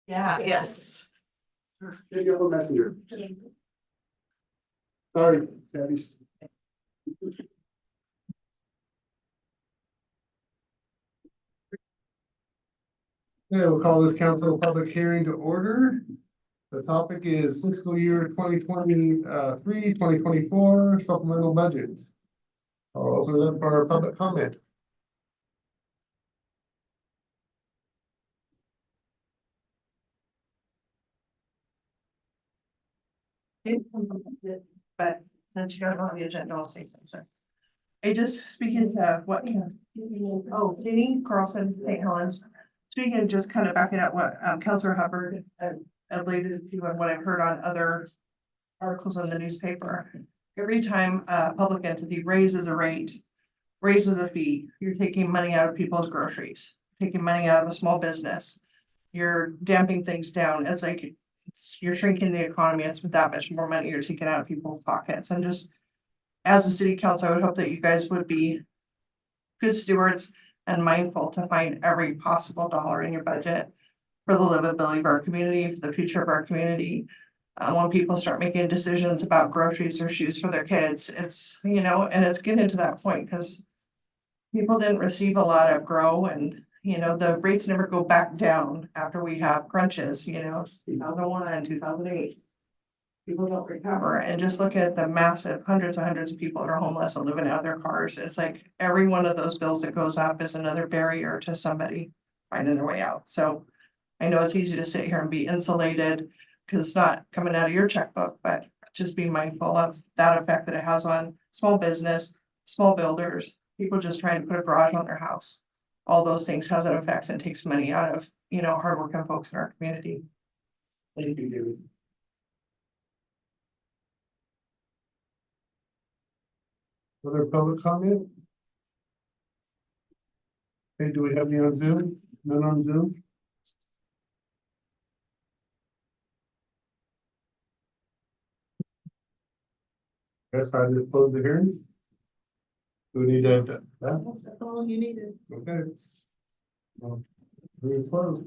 Yeah, yes. Take up a messenger. Sorry, Tabby. Okay, we'll call this council public hearing to order. The topic is fiscal year 2024 supplemental budget. I'll open it up for public comment. But since you got it on the agenda, I'll say something. I just speaking to what, Denny Carlson, St. Helens. Speaking, just kind of backing up what Counselor Hubbard related to and what I've heard on other articles in the newspaper. Every time a public entity raises a rate, raises a fee, you're taking money out of people's groceries, taking money out of a small business. You're damping things down. It's like you're shrinking the economy. It's that much more money you're taking out of people's pockets. And just as a city council, I would hope that you guys would be good stewards and mindful to find every possible dollar in your budget for the livability of our community, for the future of our community. When people start making decisions about groceries or shoes for their kids, it's, and it's getting to that point because people didn't receive a lot of grow and, the rates never go back down after we have crunches, 2001, 2008. People don't recover, and just look at the massive hundreds of people that are homeless and living out of their cars. It's like every one of those bills that goes up is another barrier to somebody finding their way out. So I know it's easy to sit here and be insulated because it's not coming out of your checkbook, but just be mindful of that effect that it has on small business, small builders, people just trying to put a garage on their house. All those things has an effect and takes money out of, hardworking folks in our community. Thank you, David. Other public comment? Hey, do we have any on Zoom? None on Zoom? Guess I just close the hearing. Do we need to? That's all you needed. Okay. Well, we close.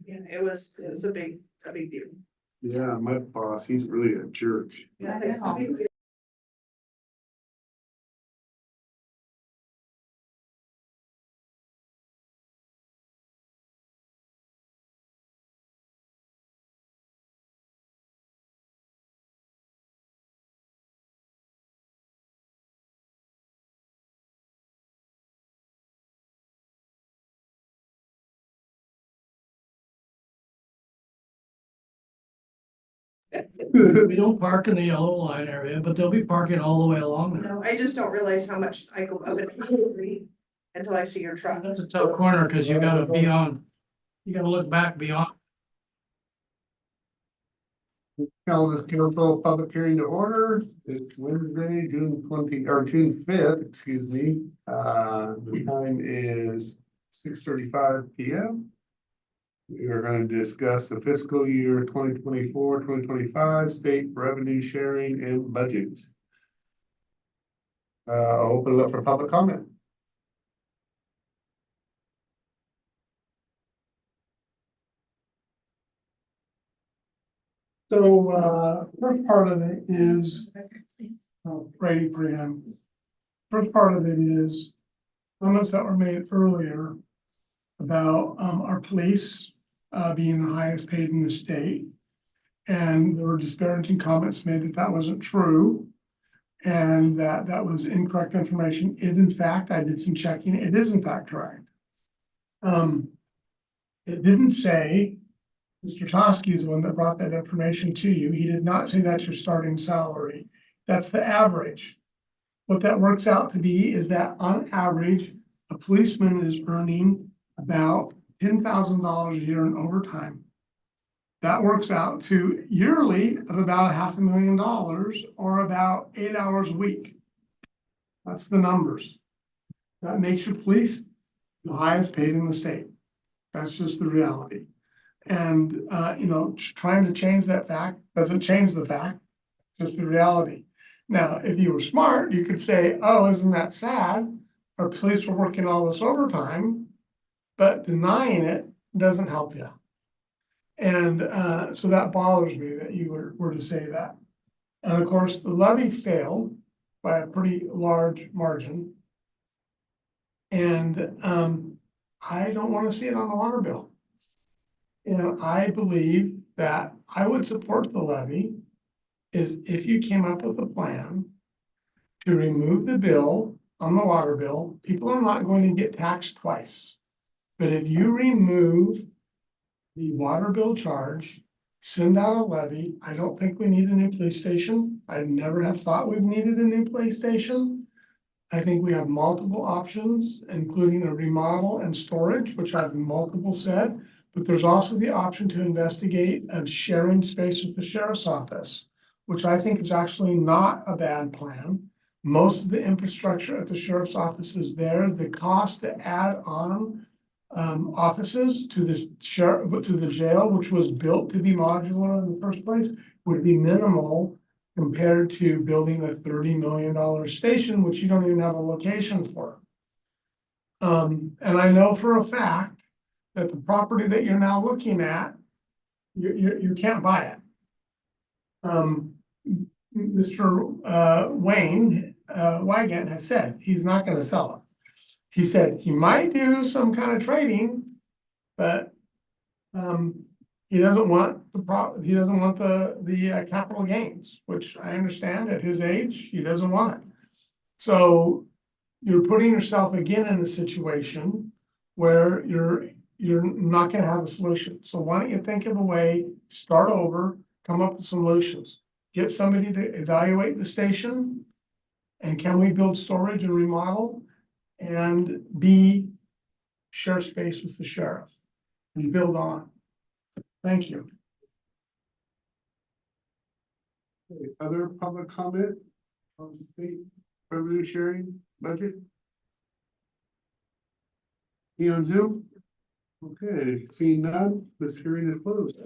Yeah, it was a big deal. Yeah, my boss, he's really a jerk. Yeah, it's a big deal. We don't park in the yellow line area, but they'll be parking all the way along there. No, I just don't realize how much I go up and down until I see your truck. That's a tough corner because you gotta be on, you gotta look back beyond. Call this council public hearing to order. It's Wednesday, June 5th, excuse me. The time is 6:35 p.m. We are going to discuss the fiscal year 2024-2025 state revenue sharing and budget. I'll open it up for public comment. So, first part of it is, Brady Graham. First part of it is comments that were made earlier about, our police, being the highest paid in the state. And there were disparaging comments made that that wasn't true. And that was incorrect information. It in fact, I did some checking, it is in fact correct. It didn't say, Mr. Toskey is the one that brought that information to you. He did not say that's your starting salary. That's the average. What that works out to be is that on average, a policeman is earning about $10,000 a year in overtime. That works out to yearly of about $500,000 or about 8 hours a week. That's the numbers. That makes your police the highest paid in the state. That's just the reality. And, trying to change that fact doesn't change the fact, just the reality. Now, if you were smart, you could say, oh, isn't that sad? Our police were working all this overtime, but denying it doesn't help you. And so that bothers me that you were to say that. And of course, the levy failed by a pretty large margin. And I don't want to see it on the water bill. I believe that I would support the levy is if you came up with a plan to remove the bill on the water bill. People are not going to get taxed twice. But if you remove the water bill charge, send out a levy, I don't think we need a new police station. I never have thought we've needed a new police station. I think we have multiple options, including a remodel and storage, which I've multiple said. But there's also the option to investigate of sharing space with the sheriff's office, which I think is actually not a bad plan. Most of the infrastructure at the sheriff's office is there. The cost to add on offices to the to the jail, which was built to be modular in the first place, would be minimal compared to building a $30 million station, which you don't even have a location for. And I know for a fact that the property that you're now looking at, you can't buy it. Mr. Wayne Wygant has said he's not going to sell it. He said he might do some kind of trading, but he doesn't want the capital gains, which I understand at his age, he doesn't want it. So you're putting yourself again in a situation where you're not going to have a solution. So why don't you think of a way, start over, come up with solutions, get somebody to evaluate the station, and can we build storage and remodel, and share space with the sheriff and build on. Thank you. Other public comment on the state revenue sharing budget? You on Zoom? Okay, seeing none, this hearing is closed.